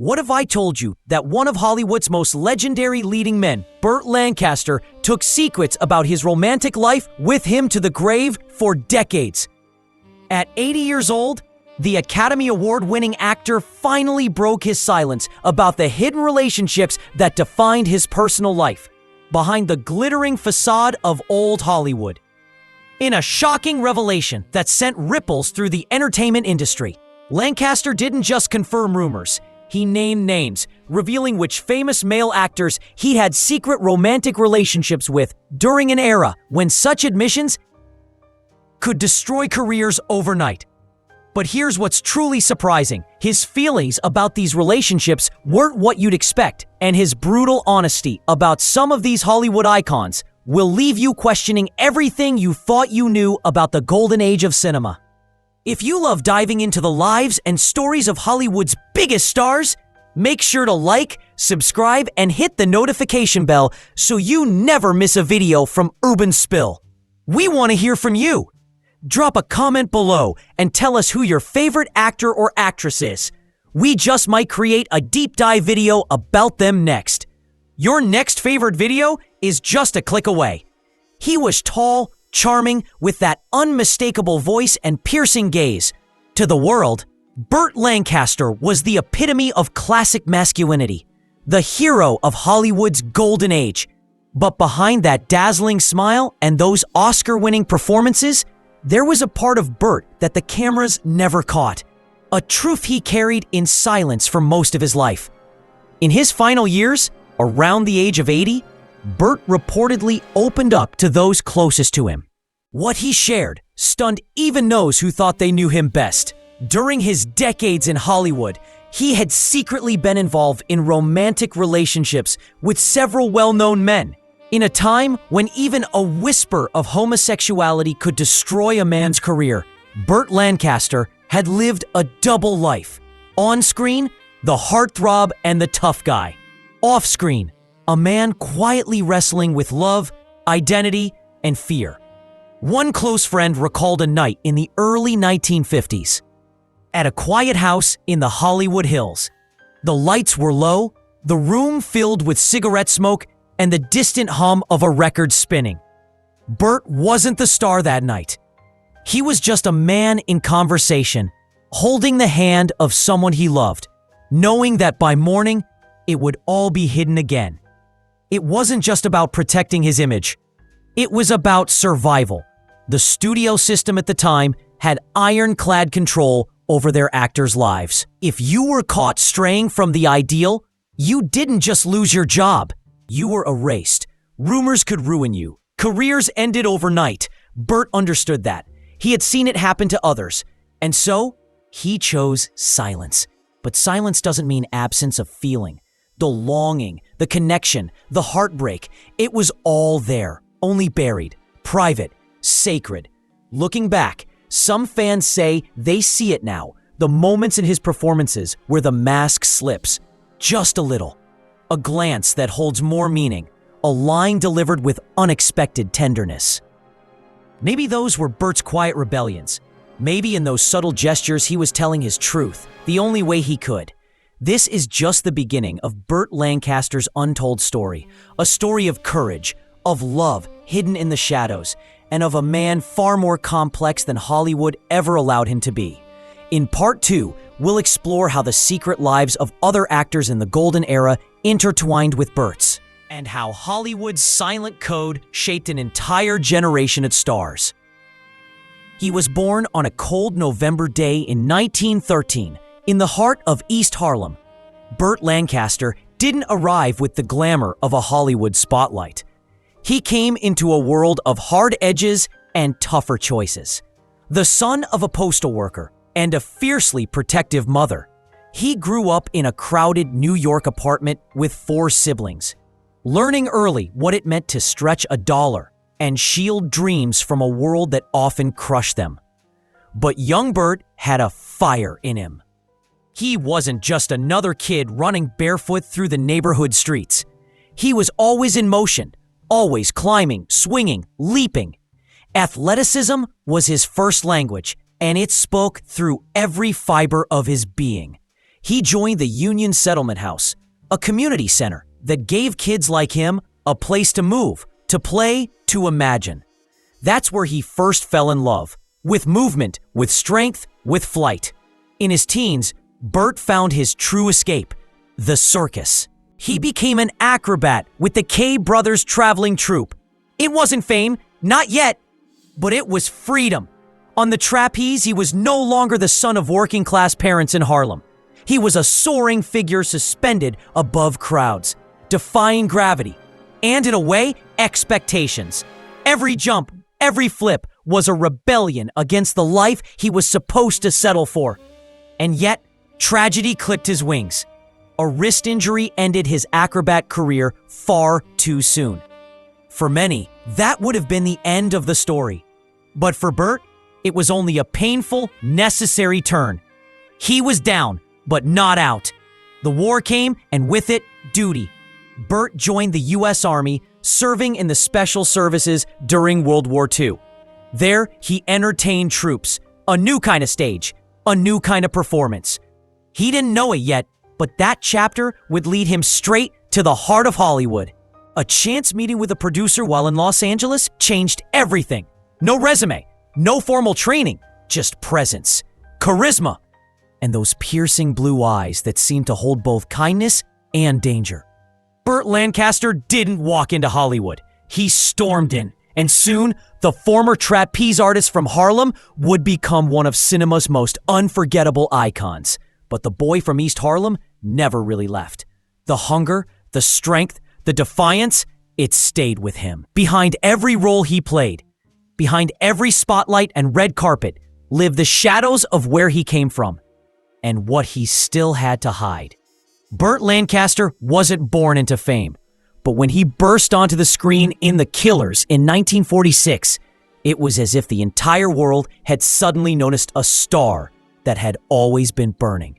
What if I told you that one of Hollywood's most legendary leading men, Burt Lancaster, took secrets about his romantic life with him to the grave for decades? At 80 years old, the Academy Award-winning actor finally broke his silence about the hidden relationships that defined his personal life behind the glittering facade of old Hollywood. In a shocking revelation that sent ripples through the entertainment industry, Lancaster didn't just confirm rumors. He named names, revealing which famous male actors he had secret romantic relationships with during an era when such admissions could destroy careers overnight. But here's what's truly surprising. His feelings about these relationships weren't what you'd expect, and his brutal honesty about some of these Hollywood icons will leave you questioning everything you thought you knew about the golden age of cinema. If you love diving into the lives and stories of Hollywood's biggest stars, make sure to like, subscribe, and hit the notification bell so you never miss a video from Urban Spill. We want to hear from you. Drop a comment below and tell us who your favorite actor or actress is. We just might create a deep dive video about them next. Your next favorite video is just a click away. He was tall, charming, with that unmistakable voice and piercing gaze. To the world, Burt Lancaster was the epitome of classic masculinity, the hero of Hollywood's golden age. But behind that dazzling smile and those Oscar-winning performances, there was a part of Burt that the cameras never caught, a truth he carried in silence for most of his life. In his final years, around the age of 80, Burt reportedly opened up to those closest to him. What he shared stunned even those who thought they knew him best. During his decades in Hollywood, he had secretly been involved in romantic relationships with several well-known men. In a time when even a whisper of homosexuality could destroy a man's career, Burt Lancaster had lived a double life. On screen, the heartthrob and the tough guy. Off screen, a man quietly wrestling with love, identity, and fear. One close friend recalled a night in the early 1950s. At a quiet house in the Hollywood Hills. The lights were low, the room filled with cigarette smoke, and the distant hum of a record spinning. Burt wasn't the star that night. He was just a man in conversation, holding the hand of someone he loved, knowing that by morning, it would all be hidden again. It wasn't just about protecting his image. It was about survival. The studio system at the time had ironclad control over their actors' lives. If you were caught straying from the ideal, you didn't just lose your job. You were erased. Rumors could ruin you. Careers ended overnight. Burt understood that. He had seen it happen to others. And so, he chose silence. But silence doesn't mean absence of feeling. The longing, the connection, the heartbreak, it was all there, only buried, private, sacred. Looking back, some fans say they see it now, the moments in his performances where the mask slips, just a little. A glance that holds more meaning, a line delivered with unexpected tenderness. Maybe those were Burt's quiet rebellions. Maybe in those subtle gestures he was telling his truth, the only way he could. This is just the beginning of Burt Lancaster's untold story, a story of courage, of love hidden in the shadows, and of a man far more complex than Hollywood ever allowed him to be. In Part 2, we'll explore how the secret lives of other actors in the golden era intertwined with Burt's, and how Hollywood's silent code shaped an entire generation of stars. He was born on a cold November day in 1913, in the heart of East Harlem. Burt Lancaster didn't arrive with the glamour of a Hollywood spotlight. He came into a world of hard edges and tougher choices. The son of a postal worker and a fiercely protective mother, he grew up in a crowded New York apartment with 4 siblings, learning early what it meant to stretch a dollar and shield dreams from a world that often crushed them. But young Burt had a fire in him. He wasn't just another kid running barefoot through the neighborhood streets. He was always in motion, always climbing, swinging, leaping. Athleticism was his first language, and it spoke through every fiber of his being. he joined the Union Settlement House, a community center that gave kids like him a place to move, to play, to imagine. That's where he first fell in love, with movement, with strength, with flight. In his teens, Burt found his true escape, the circus. He became an acrobat with the K Brothers traveling troupe. It wasn't fame, not yet, but it was freedom. On the trapeze, he was no longer the son of working-class parents in Harlem. He was a soaring figure suspended above crowds, defying gravity, and in a way, expectations. Every jump, every flip was a rebellion against the life he was supposed to settle for. And yet, tragedy clipped his wings. A wrist injury ended his acrobat career far too soon. For many, that would have been the end of the story. But for Burt, it was only a painful, necessary turn. He was down, but not out. The war came, and with it, duty. Burt joined the U.S. Army, serving in the Special Services during World War II. There, he entertained troops, a new kind of stage, a new kind of performance. He didn't know it yet, but that chapter would lead him straight to the heart of Hollywood. A chance meeting with a producer while in Los Angeles changed everything. No resume, no formal training, just presence, charisma, and those piercing blue eyes that seemed to hold both kindness and danger. Burt Lancaster didn't walk into Hollywood. He stormed in, and soon, the former trapeze artist from Harlem would become one of cinema's most unforgettable icons. But the boy from East Harlem never really left. The hunger, the strength, the defiance, it stayed with him. Behind every role he played, behind every spotlight and red carpet, lived the shadows of where he came from and what he still had to hide. Burt Lancaster wasn't born into fame, but when he burst onto the screen in The Killers in 1946, it was as if the entire world had suddenly noticed a star that had always been burning.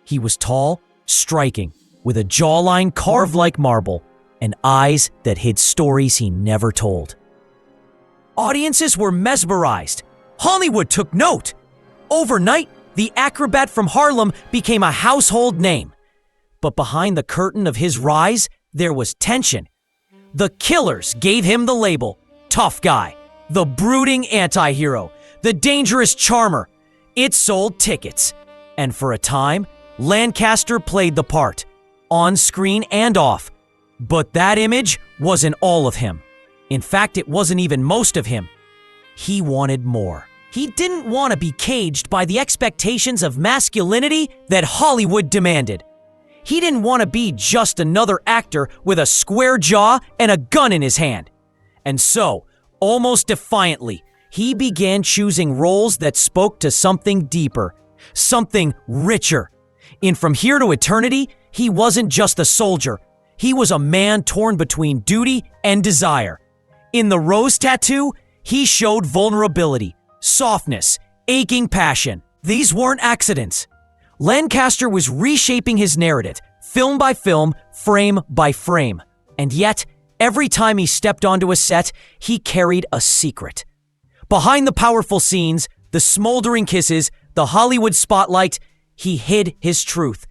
He was tall, striking, with a jawline carved like marble and eyes that hid stories he never told. Audiences were mesmerized. Hollywood took note. Overnight, the acrobat from Harlem became a household name. But behind the curtain of his rise, there was tension. The Killers gave him the label, tough guy, the brooding anti-hero, the dangerous charmer. It sold tickets. And for a time, Lancaster played the part, on screen and off. But that image wasn't all of him. In fact, it wasn't even most of him. He wanted more. He didn't want to be caged by the expectations of masculinity that Hollywood demanded. He didn't want to be just another actor with a square jaw and a gun in his hand. And so, almost defiantly, he began choosing roles that spoke to something deeper, something richer. In From Here to Eternity, he wasn't just a soldier. He was a man torn between duty and desire. In The Rose Tattoo, he showed vulnerability, softness, aching passion. These weren't accidents. Lancaster was reshaping his narrative, film by film, frame by frame. And yet, every time he stepped onto a set, he carried a secret. Behind the powerful scenes, the smoldering kisses, the Hollywood spotlight, he hid his truth.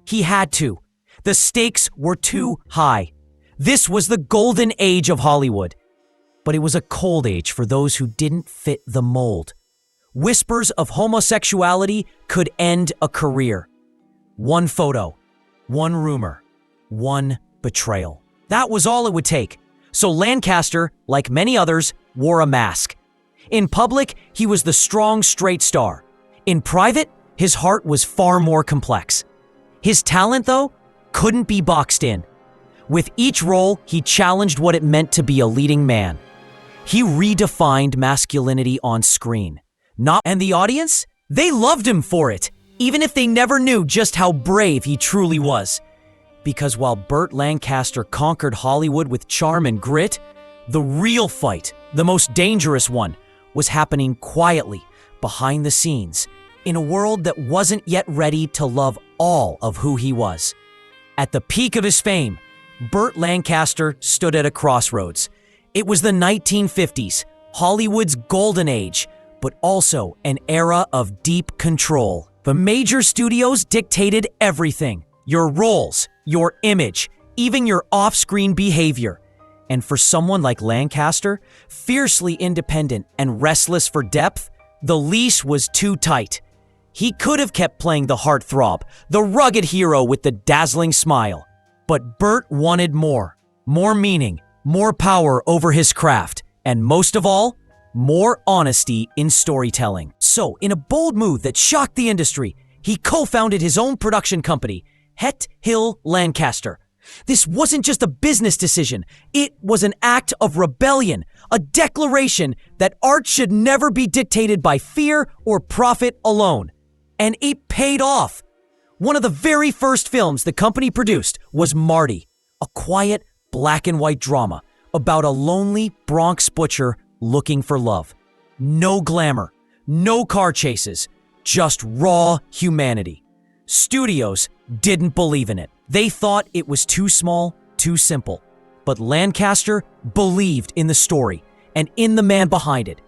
He had to. The stakes were too high. This was the golden age of Hollywood. But it was a cold age for those who didn't fit the mold. Whispers of homosexuality could end a career. One photo, one rumor, one betrayal. That was all it would take. So Lancaster, like many others, wore a mask. In public, he was the strong, straight star. In private, his heart was far more complex. His talent, though, couldn't be boxed in. With each role, he challenged what it meant to be a leading man. He redefined masculinity on screen. And the audience? They loved him for it, even if they never knew just how brave he truly was. Because while Burt Lancaster conquered Hollywood with charm and grit, the real fight, the most dangerous one, was happening quietly, behind the scenes, in a world that wasn't yet ready to love all of who he was. At the peak of his fame, Burt Lancaster stood at a crossroads. It was the 1950s, Hollywood's golden age, but also an era of deep control. The major studios dictated everything: your roles, your image, even your off-screen behavior. And for someone like Lancaster, fiercely independent and restless for depth, the leash was too tight. He could have kept playing the heartthrob, the rugged hero with the dazzling smile. But Burt wanted more. More meaning, more power over his craft, and most of all, more honesty in storytelling. So, in a bold move that shocked the industry, he co-founded his own production company, Het Hill Lancaster. This wasn't just a business decision. It was an act of rebellion, a declaration that art should never be dictated by fear or profit alone. And it paid off. One of the very first films the company produced was Marty, a quiet black and white drama about a lonely Bronx butcher looking for love. No glamour, no car chases, just raw humanity. Studios didn't believe in it. They thought it was too small, too simple. But Lancaster believed in the story and in the man behind it.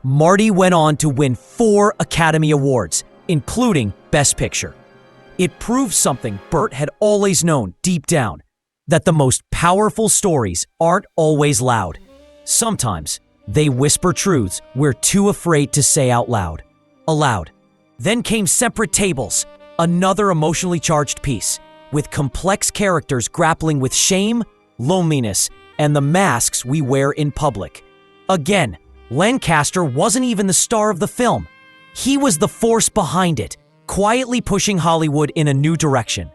Marty went on to win 4 Academy Awards, including Best Picture. It proved something Burt had always known deep down, that the most powerful stories aren't always loud. Sometimes they whisper truths we're too afraid to say out loud. Aloud. Then came Separate Tables, another emotionally charged piece, with complex characters grappling with shame, loneliness, and the masks we wear in public. Again, Lancaster wasn't even the star of the film. He was the force behind it, quietly pushing Hollywood in a new direction.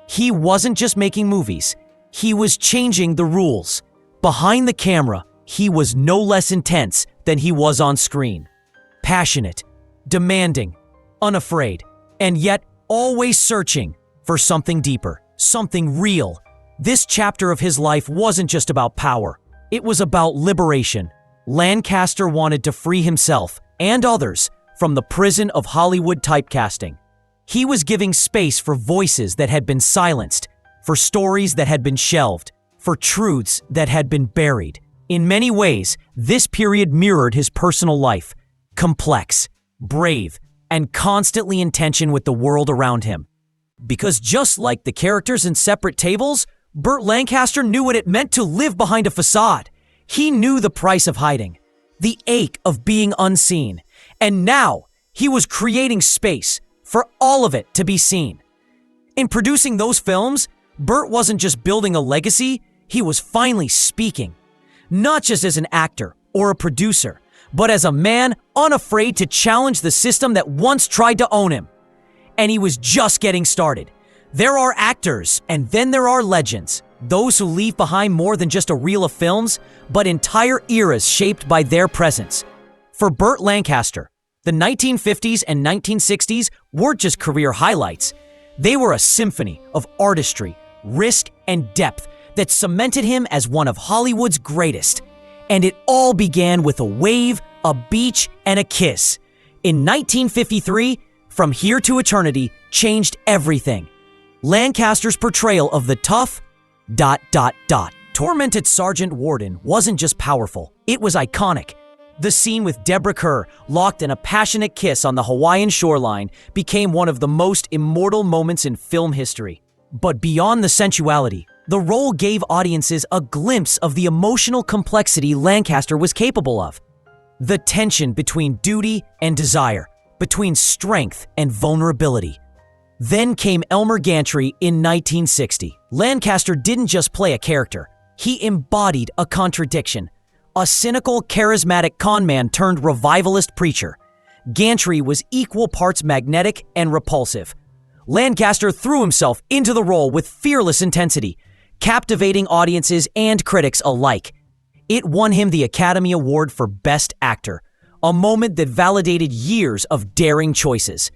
He wasn't just making movies, he was changing the rules. Behind the camera, he was no less intense than he was on screen. Passionate, demanding, unafraid, and yet always searching for something deeper, something real. This chapter of his life wasn't just about power. It was about liberation. Lancaster wanted to free himself and others from the prison of Hollywood typecasting. He was giving space for voices that had been silenced, for stories that had been shelved, for truths that had been buried. In many ways, this period mirrored his personal life, complex, brave, and constantly in tension with the world around him. Because just like the characters in Separate Tables, Burt Lancaster knew what it meant to live behind a facade. He knew the price of hiding, the ache of being unseen, and now he was creating space for all of it to be seen. In producing those films, Burt wasn't just building a legacy, he was finally speaking. Not just as an actor or a producer, but as a man unafraid to challenge the system that once tried to own him. And he was just getting started. There are actors, and then there are legends. Those who leave behind more than just a reel of films, but entire eras shaped by their presence. For Burt Lancaster, the 1950s and 1960s weren't just career highlights. They were a symphony of artistry, risk, and depth that cemented him as one of Hollywood's greatest. And it all began with a wave, a beach, and a kiss. In 1953, From Here to Eternity changed everything. Lancaster's portrayal of the tough... tormented Sergeant Warden wasn't just powerful, it was iconic. The scene with Deborah Kerr locked in a passionate kiss on the Hawaiian shoreline became one of the most immortal moments in film history. But beyond the sensuality, the role gave audiences a glimpse of the emotional complexity Lancaster was capable of. The tension between duty and desire, between strength and vulnerability. Then came Elmer Gantry in 1960. Lancaster didn't just play a character, he embodied a contradiction. A cynical, charismatic conman turned revivalist preacher. Gantry was equal parts magnetic and repulsive. Lancaster threw himself into the role with fearless intensity, captivating audiences and critics alike. It won him the Academy Award for Best Actor, a moment that validated years of daring choices.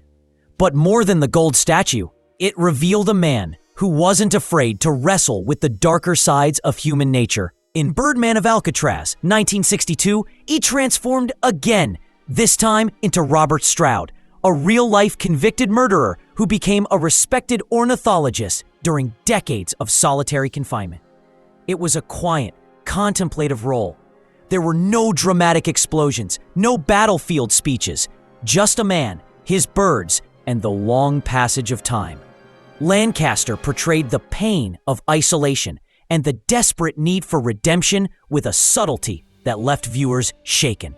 But more than the gold statue, it revealed a man who wasn't afraid to wrestle with the darker sides of human nature. In Birdman of Alcatraz, 1962, he transformed again, this time into Robert Stroud, a real-life convicted murderer who became a respected ornithologist during decades of solitary confinement. It was a quiet, contemplative role. There were no dramatic explosions, no battlefield speeches, just a man, his birds, and the long passage of time. Lancaster portrayed the pain of isolation and the desperate need for redemption with a subtlety that left viewers shaken.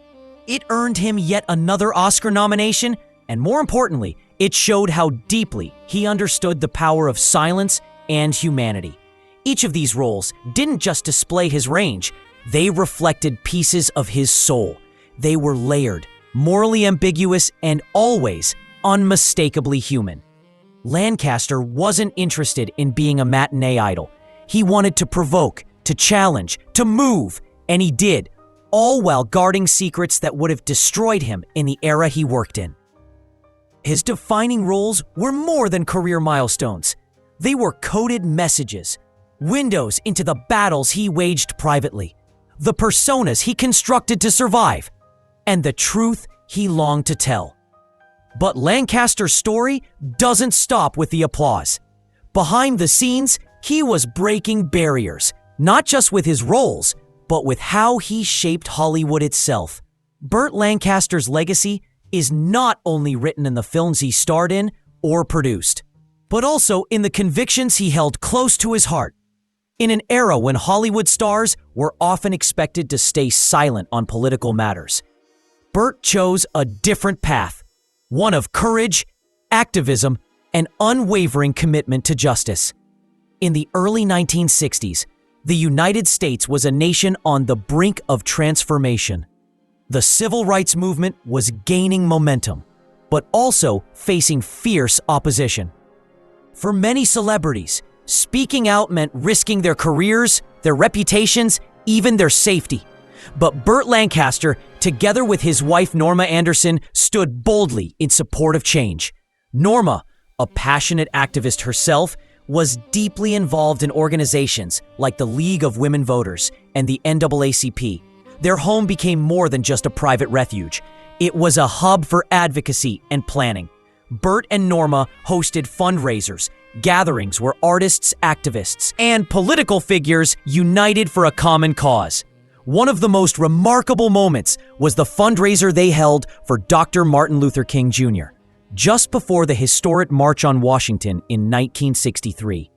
It earned him yet another Oscar nomination, and more importantly, it showed how deeply he understood the power of silence and humanity. Each of these roles didn't just display his range, they reflected pieces of his soul. They were layered, morally ambiguous, and always unmistakably human. Lancaster wasn't interested in being a matinee idol. He wanted to provoke, to challenge, to move, and he did, all while guarding secrets that would have destroyed him in the era he worked in. His defining roles were more than career milestones. They were coded messages, windows into the battles he waged privately, the personas he constructed to survive, and the truth he longed to tell. But Lancaster's story doesn't stop with the applause. Behind the scenes, he was breaking barriers, not just with his roles, but with how he shaped Hollywood itself. Burt Lancaster's legacy is not only written in the films he starred in or produced, but also in the convictions he held close to his heart. In an era when Hollywood stars were often expected to stay silent on political matters, Burt chose a different path, one of courage, activism, and unwavering commitment to justice. In the early 1960s, the United States was a nation on the brink of transformation. The civil rights movement was gaining momentum, but also facing fierce opposition. For many celebrities, speaking out meant risking their careers, their reputations, even their safety. But Burt Lancaster, together with his wife Norma Anderson, stood boldly in support of change. Norma, a passionate activist herself, was deeply involved in organizations like the League of Women Voters and the NAACP. Their home became more than just a private refuge. It was a hub for advocacy and planning. Burt and Norma hosted fundraisers, gatherings where artists, activists, and political figures united for a common cause. One of the most remarkable moments was the fundraiser they held for Dr. Martin Luther King Jr., just before the historic March on Washington in 1963.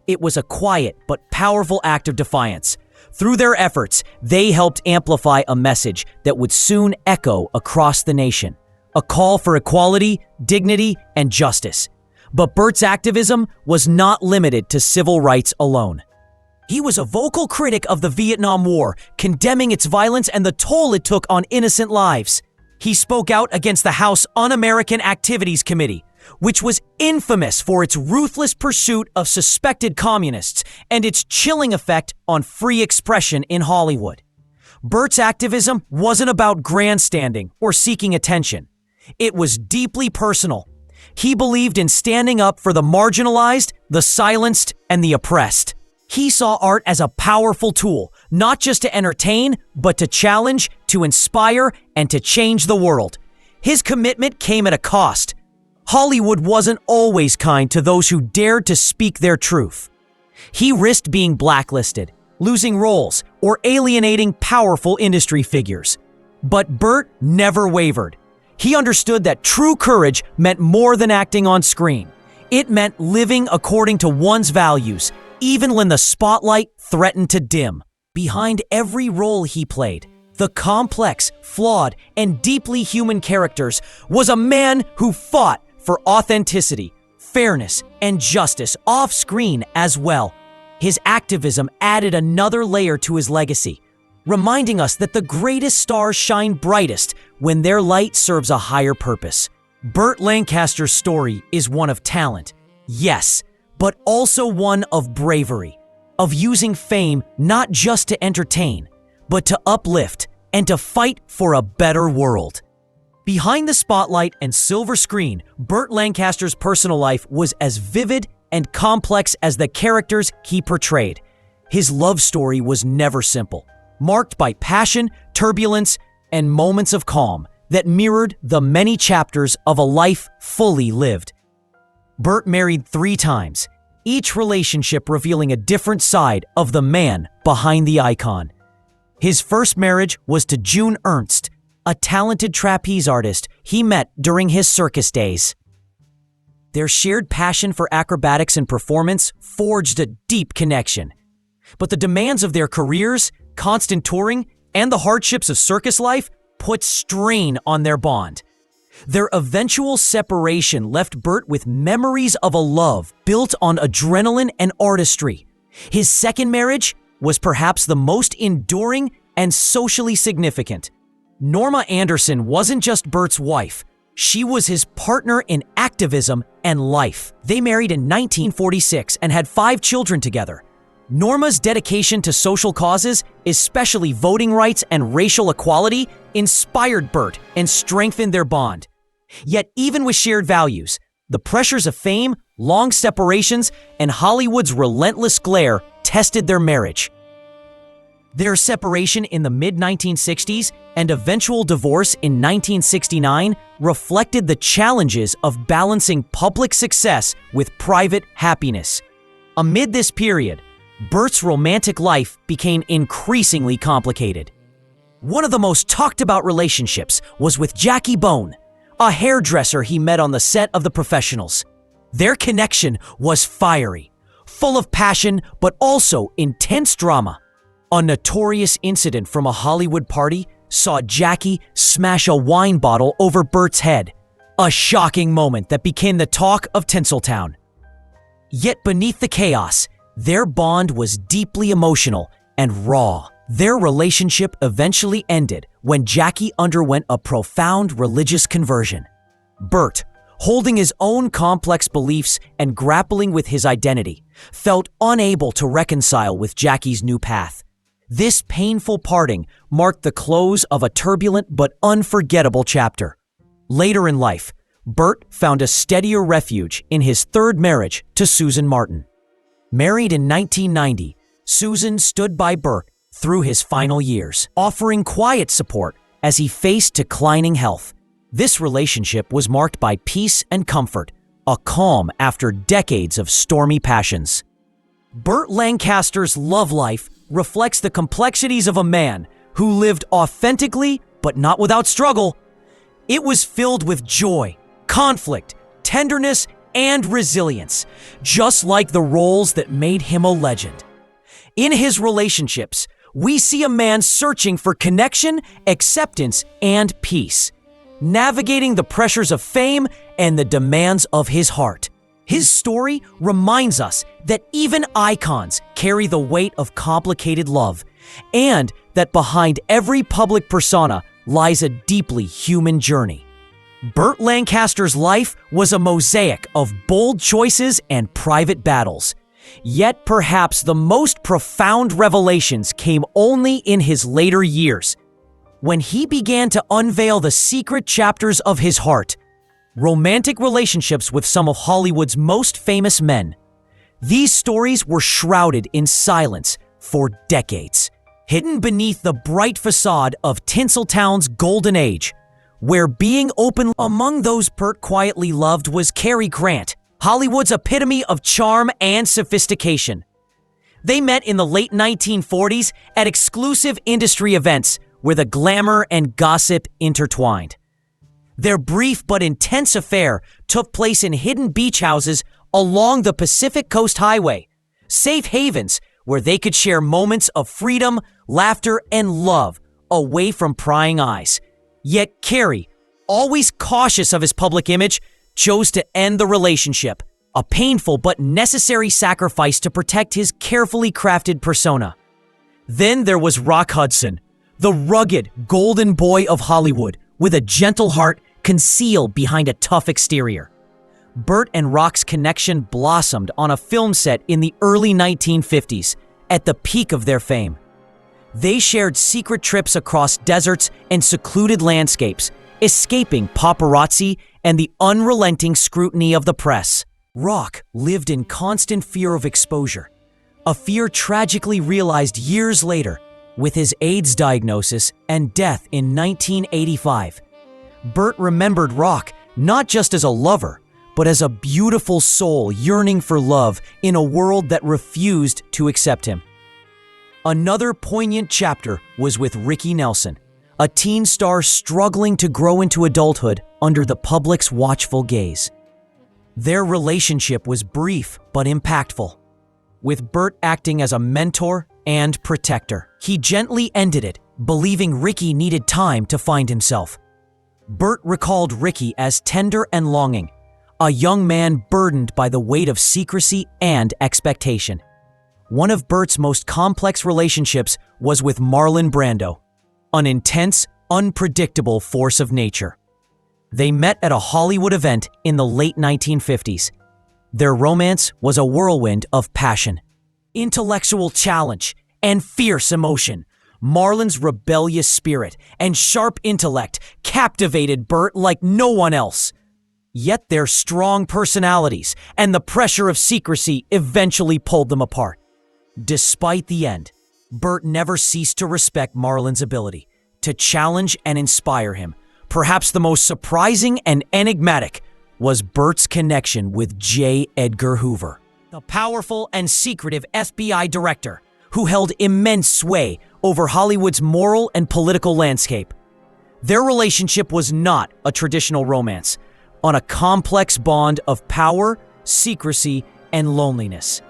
It was a quiet but powerful act of defiance. Through their efforts, they helped amplify a message that would soon echo across the nation, a call for equality, dignity, and justice. But Burt's activism was not limited to civil rights alone. He was a vocal critic of the Vietnam War, condemning its violence and the toll it took on innocent lives. He spoke out against the House Un-American Activities Committee, which was infamous for its ruthless pursuit of suspected communists and its chilling effect on free expression in Hollywood. Burt's activism wasn't about grandstanding or seeking attention. It was deeply personal. He believed in standing up for the marginalized, the silenced, and the oppressed. He saw art as a powerful tool, not just to entertain, but to challenge, to inspire, and to change the world. His commitment came at a cost. Hollywood wasn't always kind to those who dared to speak their truth. He risked being blacklisted, losing roles, or alienating powerful industry figures. But Burt never wavered. He understood that true courage meant more than acting on screen. It meant living according to one's values, even when the spotlight threatened to dim. Behind every role he played, the complex, flawed, and deeply human characters, was a man who fought for authenticity, fairness, and justice off-screen as well. His activism added another layer to his legacy, reminding us that the greatest stars shine brightest when their light serves a higher purpose. Burt Lancaster's story is one of talent, yes, but also one of bravery, of using fame not just to entertain, but to uplift and to fight for a better world. Behind the spotlight and silver screen, Burt Lancaster's personal life was as vivid and complex as the characters he portrayed. His love story was never simple, marked by passion, turbulence, and moments of calm that mirrored the many chapters of a life fully lived. Burt married 3 times, each relationship revealing a different side of the man behind the icon. His first marriage was to June Ernst, a talented trapeze artist he met during his circus days. Their shared passion for acrobatics and performance forged a deep connection. But the demands of their careers, constant touring, and the hardships of circus life put strain on their bond. Their eventual separation left Burt with memories of a love built on adrenaline and artistry. His second marriage was perhaps the most enduring and socially significant. Norma Anderson wasn't just Burt's wife. She was his partner in activism and life. They married in 1946 and had 5 children together. Norma's dedication to social causes, especially voting rights and racial equality, inspired Burt and strengthened their bond. Yet even with shared values, the pressures of fame, long separations, and Hollywood's relentless glare tested their marriage. Their separation in the mid-1960s and eventual divorce in 1969 reflected the challenges of balancing public success with private happiness. Amid this period, Burt's romantic life became increasingly complicated. One of the most talked about relationships was with Jackie Bone, a hairdresser he met on the set of The Professionals. Their connection was fiery, full of passion, but also intense drama. A notorious incident from a Hollywood party saw Jackie smash a wine bottle over Burt's head, a shocking moment that became the talk of Tinseltown. Yet beneath the chaos, their bond was deeply emotional and raw. Their relationship eventually ended when Jackie underwent a profound religious conversion. Burt, holding his own complex beliefs and grappling with his identity, felt unable to reconcile with Jackie's new path. This painful parting marked the close of a turbulent but unforgettable chapter. Later in life, Burt found a steadier refuge in his third marriage to Susan Martin. Married in 1990, Susan stood by Burt through his final years, offering quiet support as he faced declining health. This relationship was marked by peace and comfort, a calm after decades of stormy passions. Burt Lancaster's love life reflects the complexities of a man who lived authentically but not without struggle. It was filled with joy, conflict, tenderness, and resilience, just like the roles that made him a legend. In his relationships, we see a man searching for connection, acceptance, and peace, navigating the pressures of fame and the demands of his heart. His story reminds us that even icons carry the weight of complicated love, and that behind every public persona lies a deeply human journey. Burt Lancaster's life was a mosaic of bold choices and private battles. Yet perhaps the most profound revelations came only in his later years, when he began to unveil the secret chapters of his heart. Romantic relationships with some of Hollywood's most famous men. These stories were shrouded in silence for decades, hidden beneath the bright facade of Tinseltown's golden age, where being open among those Burt quietly loved was Cary Grant, Hollywood's epitome of charm and sophistication. They met in the late 1940s at exclusive industry events where the glamour and gossip intertwined. Their brief but intense affair took place in hidden beach houses along the Pacific Coast Highway, safe havens where they could share moments of freedom, laughter, and love away from prying eyes. Yet Cary, always cautious of his public image, chose to end the relationship, a painful but necessary sacrifice to protect his carefully crafted persona. Then there was Rock Hudson, the rugged golden boy of Hollywood, with a gentle heart concealed behind a tough exterior. Burt and Rock's connection blossomed on a film set in the early 1950s, at the peak of their fame. They shared secret trips across deserts and secluded landscapes, escaping paparazzi and the unrelenting scrutiny of the press. Rock lived in constant fear of exposure, a fear tragically realized years later with his AIDS diagnosis and death in 1985. Burt remembered Rock not just as a lover, but as a beautiful soul yearning for love in a world that refused to accept him. Another poignant chapter was with Ricky Nelson, a teen star struggling to grow into adulthood under the public's watchful gaze. Their relationship was brief but impactful, with Burt acting as a mentor and protector. He gently ended it, believing Ricky needed time to find himself. Burt recalled Ricky as tender and longing, a young man burdened by the weight of secrecy and expectation. One of Burt's most complex relationships was with Marlon Brando, an intense, unpredictable force of nature. They met at a Hollywood event in the late 1950s. Their romance was a whirlwind of passion, intellectual challenge, and fierce emotion. Marlon's rebellious spirit and sharp intellect captivated Burt like no one else. Yet their strong personalities and the pressure of secrecy eventually pulled them apart. Despite the end, Burt never ceased to respect Marlon's ability to challenge and inspire him. Perhaps the most surprising and enigmatic was Burt's connection with J. Edgar Hoover, the powerful and secretive FBI director who held immense sway over Hollywood's moral and political landscape. Their relationship was not a traditional romance, on a complex bond of power, secrecy, and loneliness.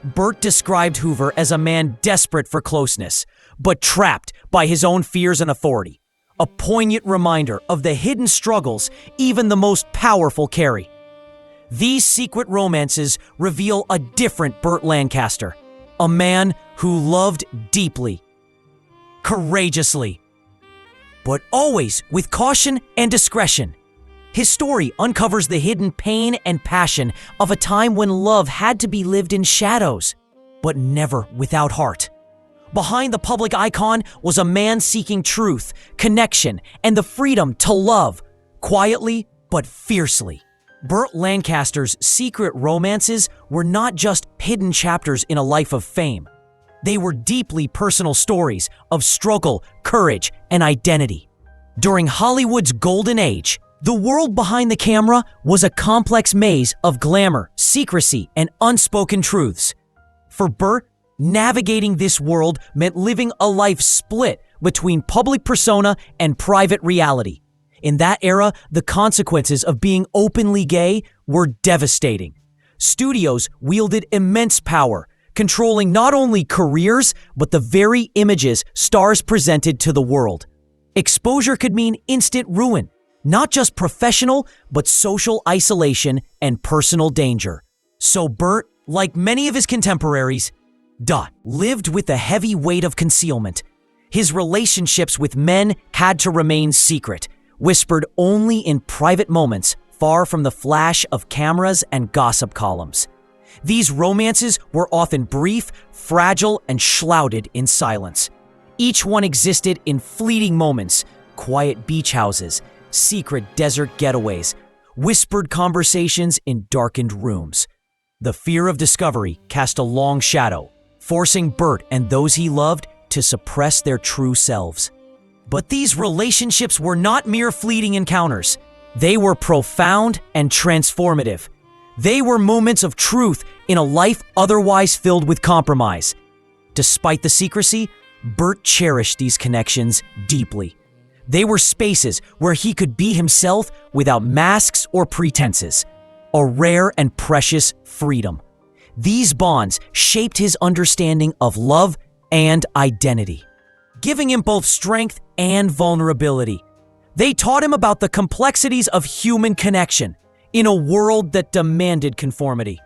Burt described Hoover as a man desperate for closeness, but trapped by his own fears and authority. A poignant reminder of the hidden struggles even the most powerful carry. These secret romances reveal a different Burt Lancaster, a man who loved deeply, courageously, but always with caution and discretion. His story uncovers the hidden pain and passion of a time when love had to be lived in shadows, but never without heart. Behind the public icon was a man seeking truth, connection, and the freedom to love, quietly but fiercely. Burt Lancaster's secret romances were not just hidden chapters in a life of fame. They were deeply personal stories of struggle, courage, and identity. During Hollywood's golden age, the world behind the camera was a complex maze of glamour, secrecy, and unspoken truths. For Burt, navigating this world meant living a life split between public persona and private reality. In that era, the consequences of being openly gay were devastating. Studios wielded immense power, controlling not only careers, but the very images stars presented to the world. Exposure could mean instant ruin, not just professional, but social isolation and personal danger. So Burt, like many of his contemporaries, lived with the heavy weight of concealment. His relationships with men had to remain secret, whispered only in private moments, far from the flash of cameras and gossip columns. These romances were often brief, fragile, and shrouded in silence. Each one existed in fleeting moments, quiet beach houses, secret desert getaways, whispered conversations in darkened rooms. The fear of discovery cast a long shadow, forcing Burt and those he loved to suppress their true selves. But these relationships were not mere fleeting encounters. They were profound and transformative. They were moments of truth in a life otherwise filled with compromise. Despite the secrecy, Burt cherished these connections deeply. They were spaces where he could be himself without masks or pretenses, a rare and precious freedom. These bonds shaped his understanding of love and identity, giving him both strength and vulnerability. They taught him about the complexities of human connection in a world that demanded conformity.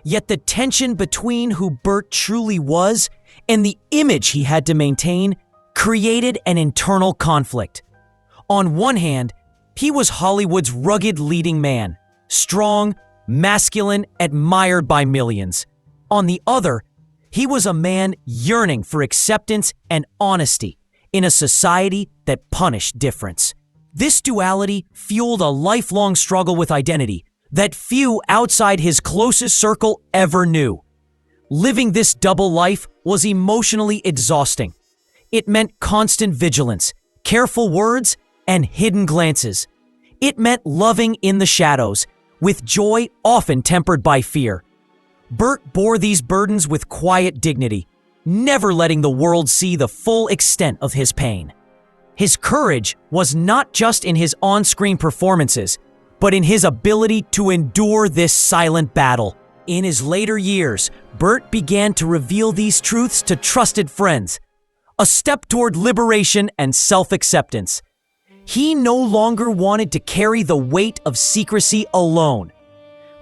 Yet the tension between who Burt truly was and the image he had to maintain created an internal conflict. On one hand, he was Hollywood's rugged leading man, strong, masculine, admired by millions. On the other, he was a man yearning for acceptance and honesty in a society that punished difference. This duality fueled a lifelong struggle with identity that few outside his closest circle ever knew. Living this double life was emotionally exhausting. It meant constant vigilance, careful words, and hidden glances. It meant loving in the shadows, with joy often tempered by fear. Burt bore these burdens with quiet dignity, never letting the world see the full extent of his pain. His courage was not just in his on-screen performances, but in his ability to endure this silent battle. In his later years, Burt began to reveal these truths to trusted friends, a step toward liberation and self-acceptance. He no longer wanted to carry the weight of secrecy alone.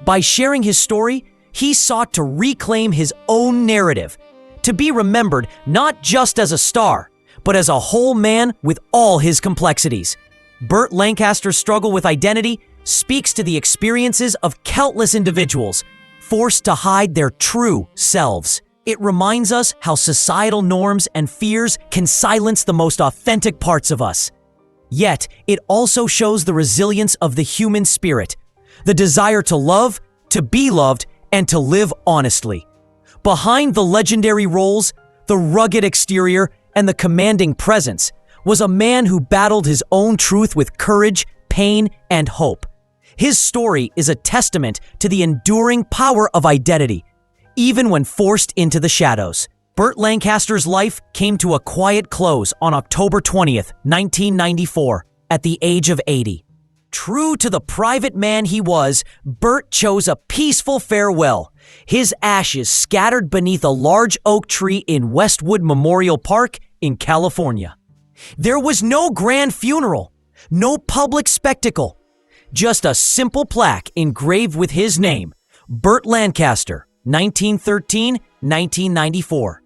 By sharing his story, he sought to reclaim his own narrative, to be remembered not just as a star, but as a whole man with all his complexities. Burt Lancaster's struggle with identity speaks to the experiences of countless individuals forced to hide their true selves. It reminds us how societal norms and fears can silence the most authentic parts of us. Yet, it also shows the resilience of the human spirit, the desire to love, to be loved, and to live honestly. Behind the legendary roles, the rugged exterior, and the commanding presence was a man who battled his own truth with courage, pain, and hope. His story is a testament to the enduring power of identity, even when forced into the shadows. Burt Lancaster's life came to a quiet close on October 20th, 1994, at the age of 80. True to the private man he was, Burt chose a peaceful farewell, his ashes scattered beneath a large oak tree in Westwood Memorial Park in California. There was no grand funeral, no public spectacle, just a simple plaque engraved with his name, Burt Lancaster, 1913-1994.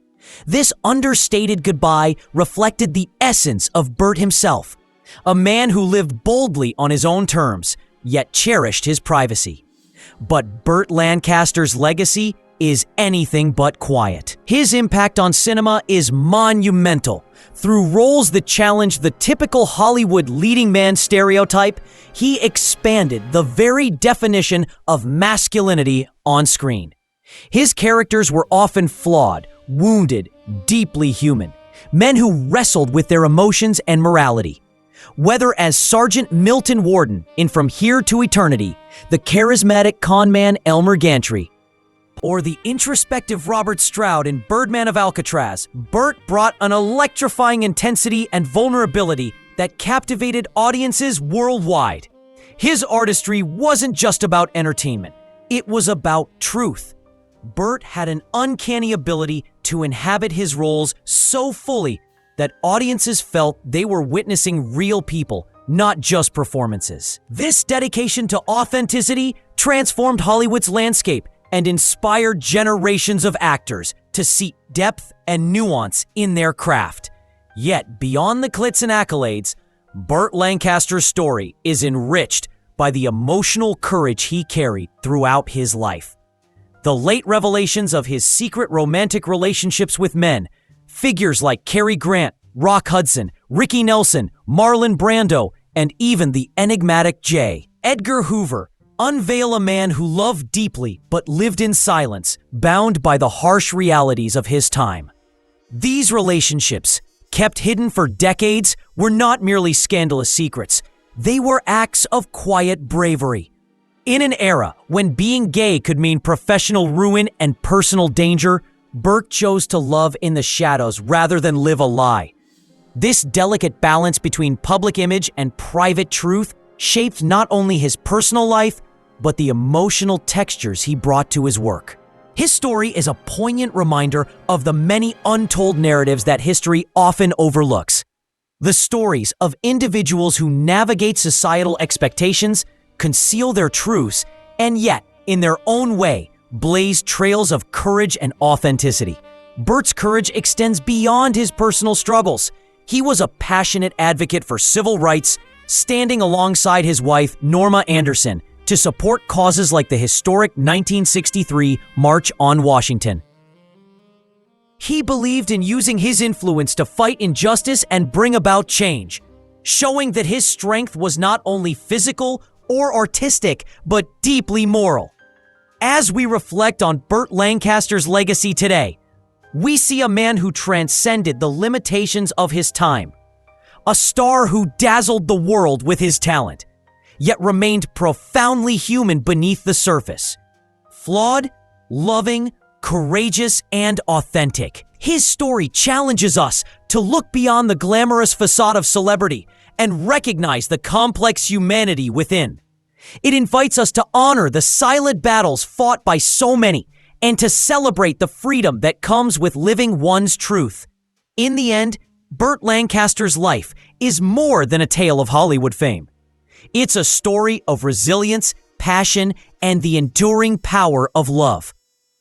This understated goodbye reflected the essence of Burt himself, a man who lived boldly on his own terms, yet cherished his privacy. But Burt Lancaster's legacy is anything but quiet. His impact on cinema is monumental. Through roles that challenged the typical Hollywood leading man stereotype, he expanded the very definition of masculinity on screen. His characters were often flawed, wounded, deeply human, men who wrestled with their emotions and morality. Whether as Sergeant Milton Warden in From Here to Eternity, the charismatic conman Elmer Gantry, or the introspective Robert Stroud in Birdman of Alcatraz, Burt brought an electrifying intensity and vulnerability that captivated audiences worldwide. His artistry wasn't just about entertainment, it was about truth. Burt had an uncanny ability to inhabit his roles so fully that audiences felt they were witnessing real people, not just performances. This dedication to authenticity transformed Hollywood's landscape and inspired generations of actors to seek depth and nuance in their craft. Yet, beyond the glitz and accolades, Burt Lancaster's story is enriched by the emotional courage he carried throughout his life. The late revelations of his secret romantic relationships with men, figures like Cary Grant, Rock Hudson, Ricky Nelson, Marlon Brando, and even the enigmatic J. Edgar Hoover, unveil a man who loved deeply but lived in silence, bound by the harsh realities of his time. These relationships, kept hidden for decades, were not merely scandalous secrets. They were acts of quiet bravery. In an era when being gay could mean professional ruin and personal danger, Burt chose to love in the shadows rather than live a lie. This delicate balance between public image and private truth shaped not only his personal life, but the emotional textures he brought to his work. His story is a poignant reminder of the many untold narratives that history often overlooks. The stories of individuals who navigate societal expectations, conceal their truths, and yet, in their own way, blaze trails of courage and authenticity. Burt's courage extends beyond his personal struggles. He was a passionate advocate for civil rights, standing alongside his wife, Norma Anderson, to support causes like the historic 1963 March on Washington. He believed in using his influence to fight injustice and bring about change, showing that his strength was not only physical or artistic, but deeply moral. As we reflect on Burt Lancaster's legacy today, we see a man who transcended the limitations of his time, a star who dazzled the world with his talent, yet remained profoundly human beneath the surface. Flawed, loving, courageous, and authentic. His story challenges us to look beyond the glamorous facade of celebrity and recognize the complex humanity within. It invites us to honor the silent battles fought by so many and to celebrate the freedom that comes with living one's truth. In the end, Burt Lancaster's life is more than a tale of Hollywood fame. It's a story of resilience, passion, and the enduring power of love.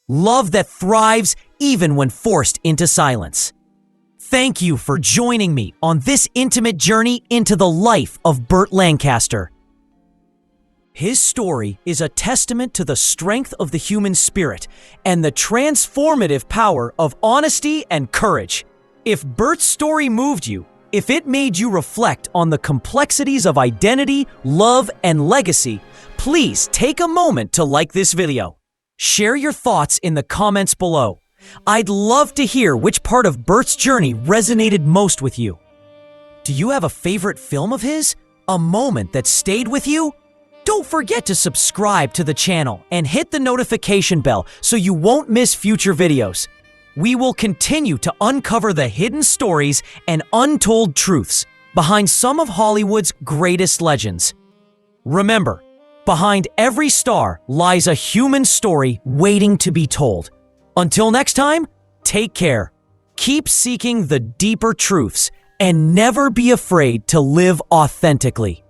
Love that thrives even when forced into silence. Thank you for joining me on this intimate journey into the life of Burt Lancaster. His story is a testament to the strength of the human spirit and the transformative power of honesty and courage. If Burt's story moved you, if it made you reflect on the complexities of identity, love, and legacy, please take a moment to like this video. Share your thoughts in the comments below. I'd love to hear which part of Burt's journey resonated most with you. Do you have a favorite film of his? A moment that stayed with you? Don't forget to subscribe to the channel and hit the notification bell so you won't miss future videos. We will continue to uncover the hidden stories and untold truths behind some of Hollywood's greatest legends. Remember, behind every star lies a human story waiting to be told. Until next time, take care. Keep seeking the deeper truths and never be afraid to live authentically.